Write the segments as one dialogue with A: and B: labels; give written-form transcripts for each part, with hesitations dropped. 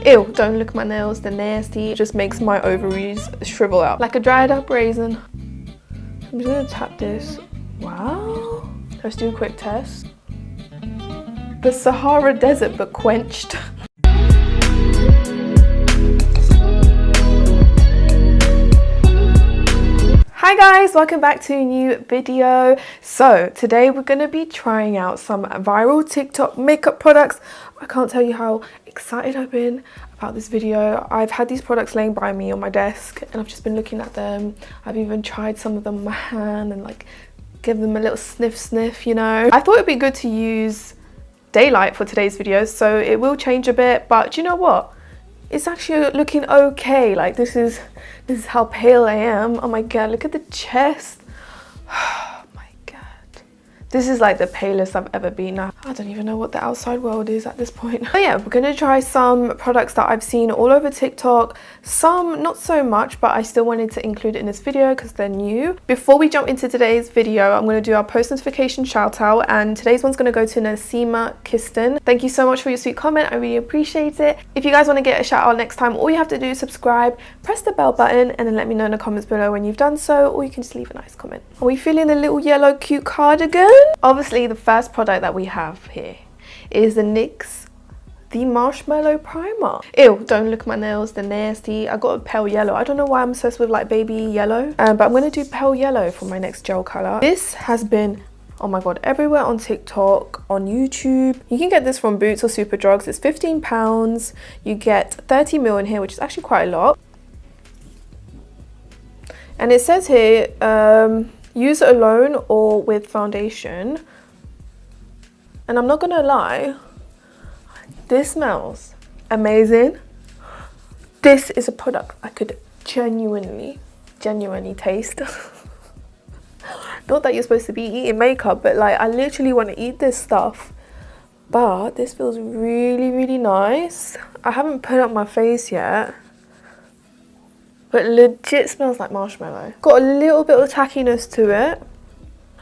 A: Ew, don't look at my nails, they're nasty. It just makes my ovaries shrivel out like a dried up raisin. I'm just gonna tap this. Wow. Let's do a quick test. The Sahara Desert, but quenched. Hi guys, welcome back to a new video. So today we're going to be trying out some viral TikTok makeup products. I can't tell you how excited I've been about this video. I've had these products laying by me on my desk and I've just been looking at them. I've even tried some of them on my hand and like give them a little sniff, you know. I thought it'd be good to use daylight for today's video, so it will change a bit, but do you know what? It's actually looking okay. Like this is how pale I am. Oh my god, look at the chest. Oh my god. This is like the palest I've ever been. I don't even know what the outside world is at this point. But yeah, we're gonna try some products that I've seen all over TikTok. Some not so much, but I still wanted to include it in this video because they're new. Before we jump into today's video, I'm gonna do our post notification shout out, and today's one's gonna go to Nasima Kiston. Thank you so much for your sweet comment. I really appreciate it. If you guys want to get a shout out next time, all you have to do is subscribe, press the bell button, and then let me know in the comments below when you've done so, or you can just leave a nice comment. Are we feeling the little yellow cute cardigan? Obviously, the first product that we have here is the NYX The Marshmallow Primer. Ew, don't look at my nails, they're nasty. I got a pale yellow. I don't know why I'm obsessed with like baby yellow, but I'm going to do pale yellow for my next gel color. This has been, oh my god, everywhere on TikTok, on YouTube. You can get this from Boots or Superdrugs. It's £15. You get 30 ml in here, which is actually quite a lot. And it says here, use it alone or with foundation. And I'm not gonna lie, this smells amazing. This is a product I could genuinely taste. Not that you're supposed to be eating makeup, but like I literally want to eat this stuff. But this feels really nice. I haven't put it on my face yet, but legit smells like marshmallow. Got a little bit of tackiness to it.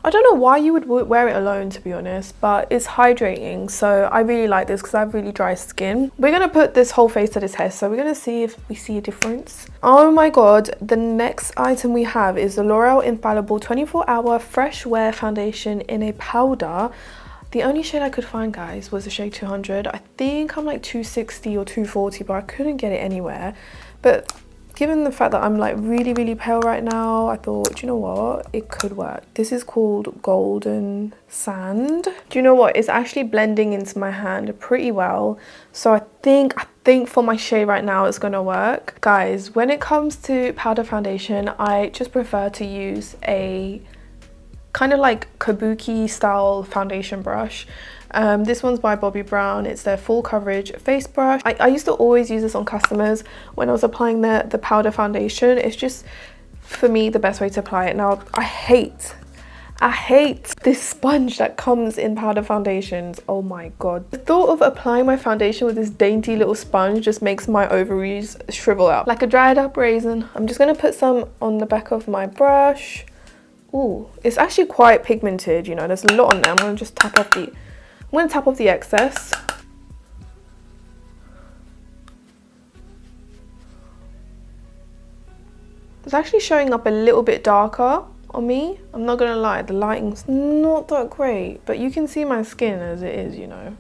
A: I don't know why you would wear it alone, to be honest, but it's hydrating, so I really like this because I have really dry skin. We're going to put this whole face to this hair, so we're going to see if we see a difference. Oh my god, the next item we have is the L'Oreal Infallible 24-Hour Fresh Wear Foundation in a powder. The only shade I could find, guys, was the shade 200. I think I'm like 260 or 240, but I couldn't get it anywhere. But given the fact that I'm like really pale right now, I thought, you know what, it could work. This is called Golden Sand. Do you know what, it's actually blending into my hand pretty well, so I think for my shade right now it's gonna work. Guys, when it comes to powder foundation, I just prefer to use a kind of like kabuki style foundation brush. This one's by Bobbi Brown. It's their full coverage face brush. I used to always use this on customers when I was applying the powder foundation. It's just, for me, the best way to apply it. Now, I hate this sponge that comes in powder foundations. Oh my god. The thought of applying my foundation with this dainty little sponge just makes my ovaries shrivel out like a dried up raisin. I'm just going to put some on the back of my brush. Ooh, it's actually quite pigmented, you know, there's a lot on there. I'm going to just tap off the excess. It's actually showing up a little bit darker on me. I'm not gonna lie, the lighting's not that great, but you can see my skin as it is, you know.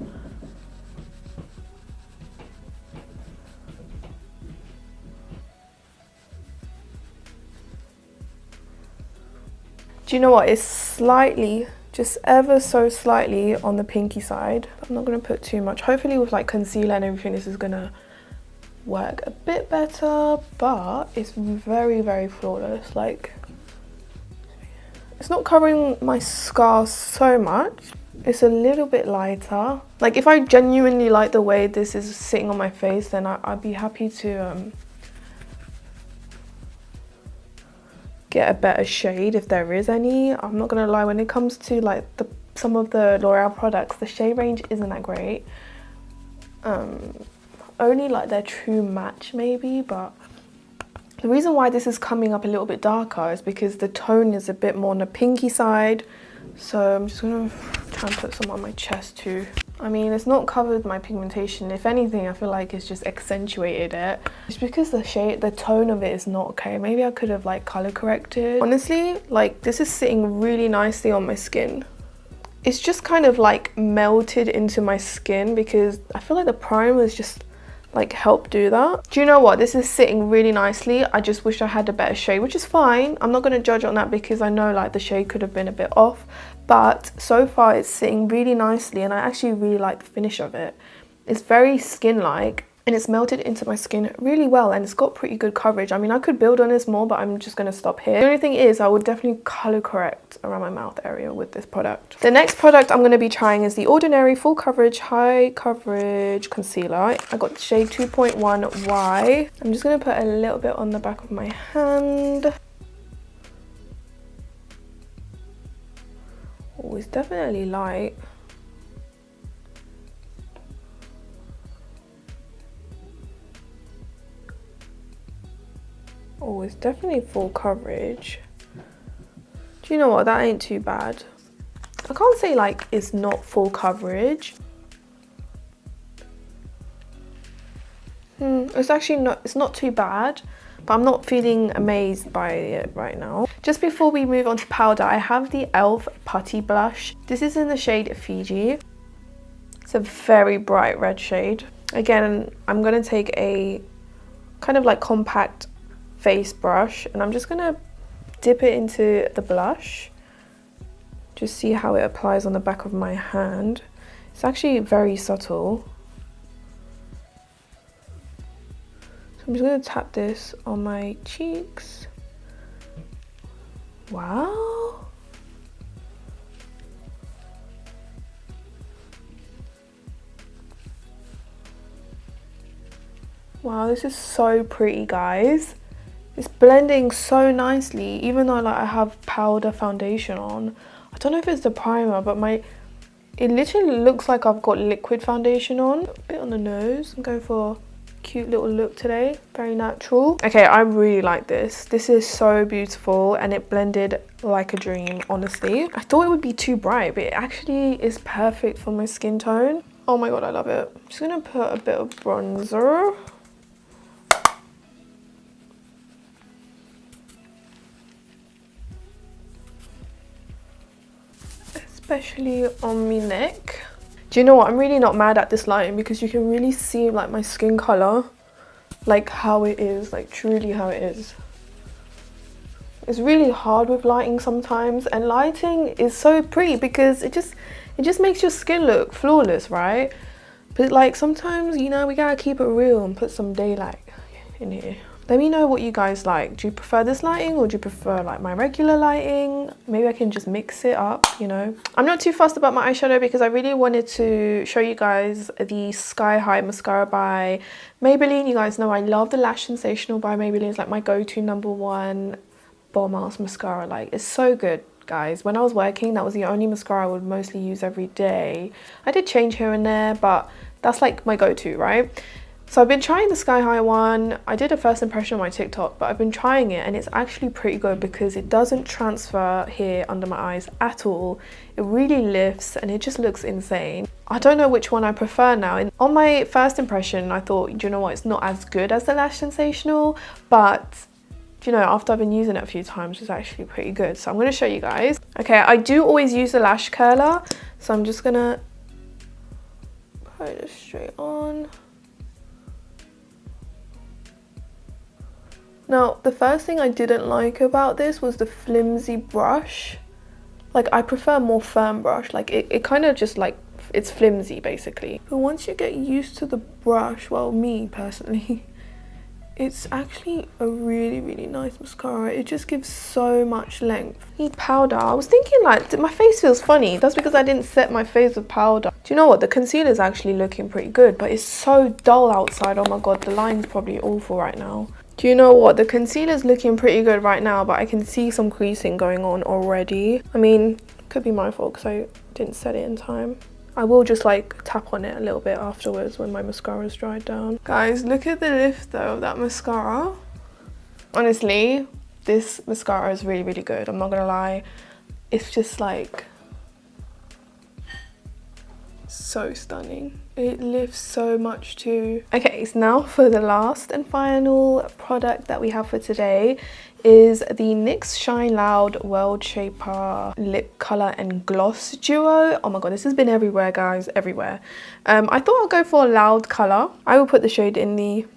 A: Do you know what? It's slightly, just ever so slightly on the pinky side. I'm not going to put too much. Hopefully with like concealer and everything, this is going to work a bit better, but it's very flawless. Like, it's not covering my scar so much. It's a little bit lighter. Like, if I genuinely like the way this is sitting on my face, then I'd be happy to get a better shade if there is any. I'm not gonna lie, when it comes to like some of the L'Oreal products, the shade range isn't that great. Only like their True Match maybe, but the reason why this is coming up a little bit darker is because the tone is a bit more on the pinky side. So I'm just gonna try and put some on my chest too. I mean, it's not covered my pigmentation. If anything, I feel like it's just accentuated it. It's because the tone of it is not okay. Maybe I could have like color corrected. Honestly, like this is sitting really nicely on my skin. It's just kind of like melted into my skin because I feel like the primer is just like help do that. Do you know what? This is sitting really nicely. I just wish I had a better shade, which is fine. I'm not going to judge on that because I know like the shade could have been a bit off. But so far it's sitting really nicely and I actually really like the finish of it. It's very skin-like and it's melted into my skin really well and it's got pretty good coverage. I mean, I could build on this more, but I'm just going to stop here. The only thing is I would definitely color correct around my mouth area with this product. The next product I'm going to be trying is the Ordinary Full Coverage High Coverage Concealer. I got the shade 2.1Y. I'm just going to put a little bit on the back of my hand. Oh, it's definitely light. Oh, it's definitely full coverage. Do you know what? That ain't too bad. I can't say like it's not full coverage. It's actually not, it's not too bad, but I'm not feeling amazed by it right now. Just before we move on to powder, I have the e.l.f. Putty Blush. This is in the shade Fiji. It's a very bright red shade. Again, I'm gonna take a kind of like compact face brush and I'm just gonna dip it into the blush. Just see how it applies on the back of my hand. It's actually very subtle. I'm just going to tap this on my cheeks. Wow. Wow, this is so pretty, guys. It's blending so nicely, even though like I have powder foundation on. I don't know if it's the primer, but it literally looks like I've got liquid foundation on. A bit on the nose. I'm going for cute little look today, very natural. Okay, I really like this. This is so beautiful and it blended like a dream, honestly. I thought it would be too bright, but it actually is perfect for my skin tone. Oh my god, I love it. I'm just gonna put a bit of bronzer. Especially on my neck. Do you know what? I'm really not mad at this lighting because you can really see like my skin color, like how it is, like truly how it is. It's really hard with lighting sometimes, and lighting is so pretty because it just makes your skin look flawless, right? But like sometimes, you know, we gotta keep it real and put some daylight in here. Let me know what you guys like. Do you prefer this lighting or do you prefer like my regular lighting? Maybe I can just mix it up, you know. I'm not too fussed about my eyeshadow because I really wanted to show you guys the Sky High mascara by Maybelline. You guys know I love the Lash Sensational by Maybelline. It's like my go-to #1 bomb ass mascara. Like, it's so good, guys. When I was working, that was the only mascara I would mostly use every day. I did change here and there, but that's like my go-to, right? So I've been trying the Sky High one. I did a first impression on my TikTok, but I've been trying it and it's actually pretty good because it doesn't transfer here under my eyes at all. It really lifts and it just looks insane. I don't know which one I prefer now. And on my first impression, I thought, do you know what, it's not as good as the Lash Sensational, but you know, after I've been using it a few times, it's actually pretty good. So I'm going to show you guys. Okay, I do always use the lash curler, so I'm just gonna put it straight on. Now, the first thing I didn't like about this was the flimsy brush. Like, I prefer more firm brush. Like, it kind of just like, it's flimsy basically. But once you get used to the brush, well, me personally, it's actually a really, really nice mascara. It just gives so much length. Need powder. I was thinking like, my face feels funny. That's because I didn't set my face with powder. Do you know what? The concealer is actually looking pretty good, but it's so dull outside. Oh my god, the line's probably awful right now. Do you know what? The concealer's looking pretty good right now, but I can see some creasing going on already. I mean, could be my fault because I didn't set it in time. I will just like tap on it a little bit afterwards when my mascara's dried down. Guys, look at the lift though of that mascara. Honestly, this mascara is really, really good. I'm not gonna lie. It's just like, So stunning. It lifts so much too. Okay, so now for the last and final product that we have for today is the NYX Shine Loud World Shaper Lip Color and Gloss Duo. Oh my god, this has been everywhere, guys, everywhere. I thought I'd go for a loud color. I will put the shade in the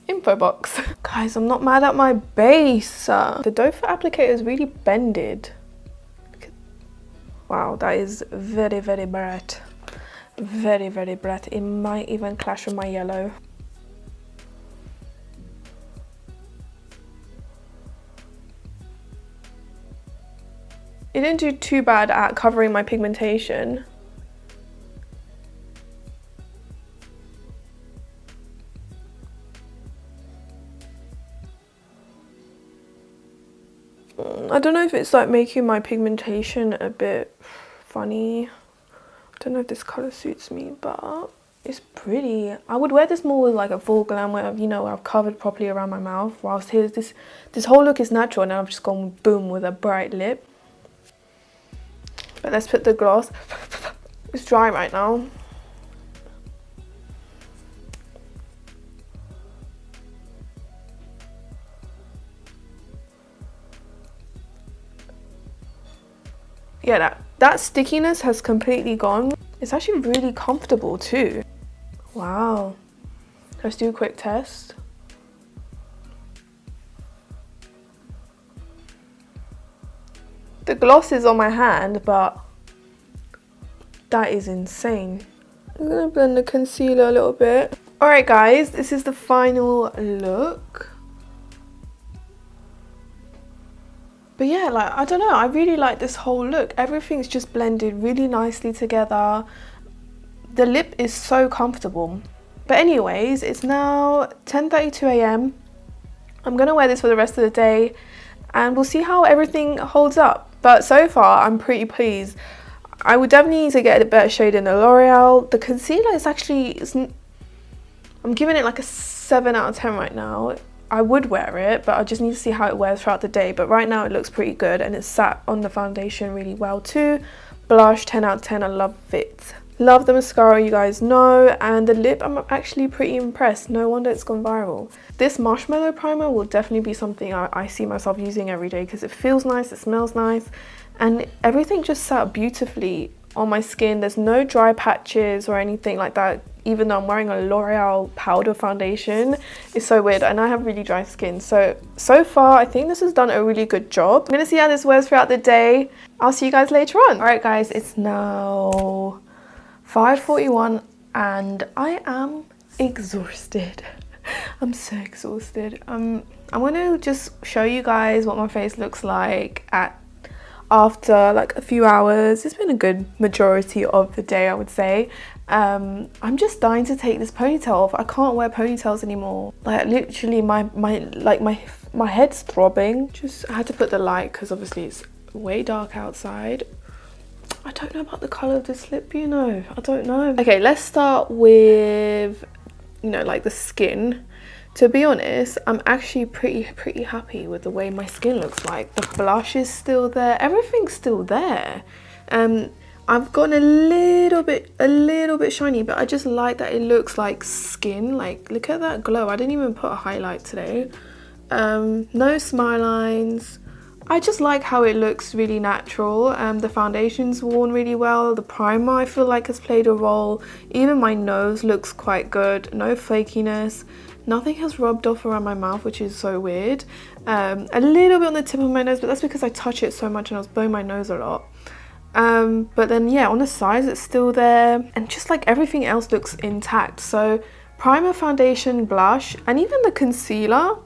A: info box. Guys, I'm not mad at my base. The doe foot applicator is really bended. Wow, that is very, very bright. Very, very bright. It might even clash with my yellow. It didn't do too bad at covering my pigmentation. I don't know if it's like making my pigmentation a bit funny. I don't know if this color suits me, but it's pretty. I would wear this more with like a full glam where, you know, I've covered properly around my mouth, whilst here's this whole look is natural and I've just gone boom with a bright lip. But let's put the gloss. It's dry right now. Yeah, that stickiness has completely gone. It's actually really comfortable too. Wow. Let's do a quick test. The gloss is on my hand, but that is insane. I'm gonna blend the concealer a little bit. All right, guys, this is the final look. But yeah, like, I don't know, I really like this whole look. Everything's just blended really nicely together. The lip is so comfortable. But anyways, it's now 10:32 AM. I'm gonna wear this for the rest of the day and we'll see how everything holds up. But so far, I'm pretty pleased. I would definitely need to get a better shade in the L'Oreal. The concealer is actually, I'm giving it like a 7 out of 10 right now. I would wear it, but I just need to see how it wears throughout the day. But right now it looks pretty good and it's sat on the foundation really well too. Blush, 10 out of 10, I love it. Love the mascara, you guys know, and the lip, I'm actually pretty impressed. No wonder it's gone viral. This marshmallow primer will definitely be something I see myself using every day because it feels nice, it smells nice, and everything just sat beautifully on my skin. There's no dry patches or anything like that, even though I'm wearing a L'Oreal powder foundation. It's so weird, and I have really dry skin. So far, I think this has done a really good job. I'm gonna see how this wears throughout the day. I'll see you guys later on. All right, guys, it's now 5:41 and I am exhausted. I'm so exhausted. I'm gonna just show you guys what my face looks like after like a few hours. It's been a good majority of the day, I would say. I'm just dying to take this ponytail off. I can't wear ponytails anymore. Like literally my head's throbbing. I had to put the light because obviously it's way dark outside. I don't know about the colour of this lip, you know. I don't know. Okay, let's start with, you know, like the skin. To be honest, I'm actually pretty happy with the way my skin looks like. The blush is still there. Everything's still there. I've gotten a little bit shiny, but I just like that it looks like skin. Like, look at that glow. I didn't even put a highlight today. No smile lines. I just like how it looks really natural. The foundation's worn really well. The primer I feel like has played a role. Even my nose looks quite good. No flakiness. Nothing has rubbed off around my mouth, which is so weird. A little bit on the tip of my nose, but that's because I touch it so much and I was blowing my nose a lot. But then yeah, on the sides it's still there. And just like everything else looks intact. So primer, foundation, blush, and even the concealer,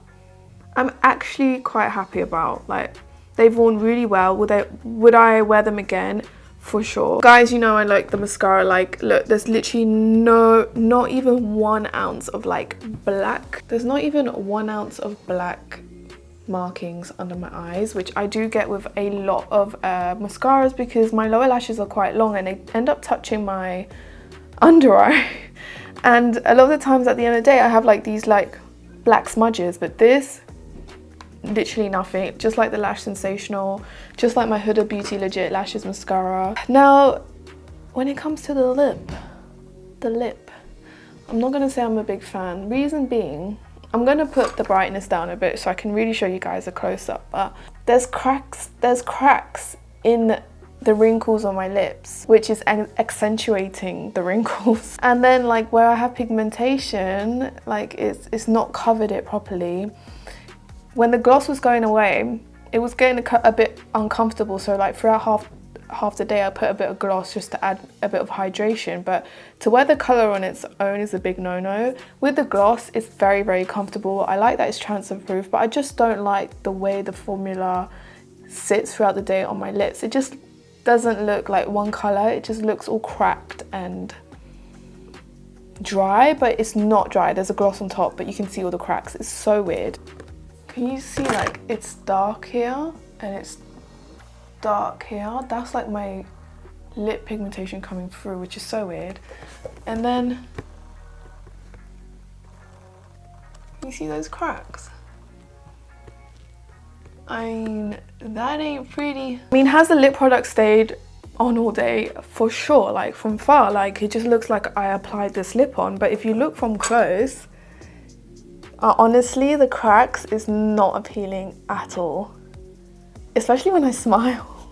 A: I'm actually quite happy about. Like, they've worn really well. Would I wear them again? For sure. Guys, you know I like the mascara. Like, look, there's literally not even 1 ounce of like black. There's not even 1 ounce of black markings under my eyes, which I do get with a lot of mascaras because my lower lashes are quite long and they end up touching my under eye. And a lot of the times at the end of the day, I have like these like black smudges, but this, literally nothing. Just like the Lash Sensational, just like my Huda Beauty Legit Lashes mascara. Now when it comes to the lip, I'm not gonna say I'm a big fan. Reason being, I'm gonna put the brightness down a bit so I can really show you guys a close-up, but there's cracks in the wrinkles on my lips, which is accentuating the wrinkles. And then like where I have pigmentation, like it's not covered it properly. When the gloss was going away, it was getting a bit uncomfortable, so like throughout half the day I put a bit of gloss just to add a bit of hydration. But to wear the colour on its own is a big no-no. With the gloss, it's very, very comfortable. I like that it's transfer proof, but I just don't like the way the formula sits throughout the day on my lips. It just doesn't look like one colour. It just looks all cracked and dry, but it's not dry. There's a gloss on top, but you can see all the cracks. It's so weird. Can you see like it's dark here and it's dark here? That's like my lip pigmentation coming through, which is so weird. And then you see those cracks? I mean, that ain't pretty. I mean, has the lip product stayed on all day? For sure. Like from far, like it just looks like I applied this lip on, but if you look from close, honestly, the cracks is not appealing at all. Especially when I smile.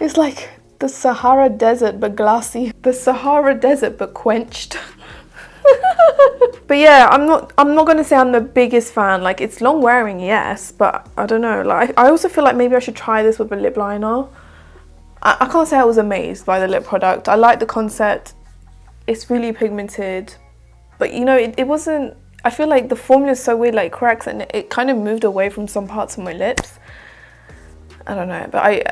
A: It's like the Sahara Desert but glassy. The Sahara Desert but quenched. But yeah, I'm not gonna say I'm the biggest fan. Like it's long wearing, yes, but I don't know. Like I also feel like maybe I should try this with a lip liner. I can't say I was amazed by the lip product. I like the concept. It's really pigmented, but you know, it wasn't. I feel like the formula is so weird, like cracks, and it kind of moved away from some parts of my lips. I don't know, but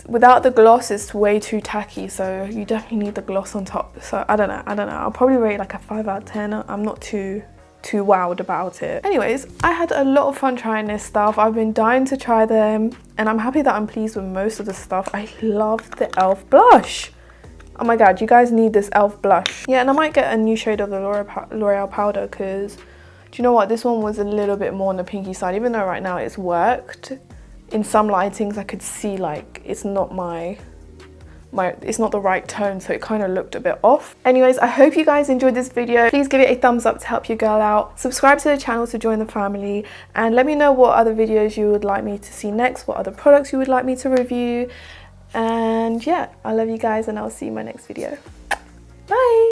A: without the gloss, it's way too tacky, so you definitely need the gloss on top. So I don't know. I'll probably rate like a 5 out of 10. I'm not too wowed about it. Anyways, I had a lot of fun trying this stuff. I've been dying to try them, and I'm happy that I'm pleased with most of the stuff. I love the e.l.f. blush. Oh my god, you guys need this e.l.f. blush. Yeah, and I might get a new shade of the L'Oreal powder, because do you know what? This one was a little bit more on the pinky side, even though right now it's worked. In some lightings I could see like it's not it's not the right tone, so it kind of looked a bit off. Anyways, I hope you guys enjoyed this video. Please give it a thumbs up to help your girl out. Subscribe to the channel to join the family, and let me know what other videos you would like me to see next, what other products you would like me to review. And yeah, I love you guys, and I'll see you in my next video.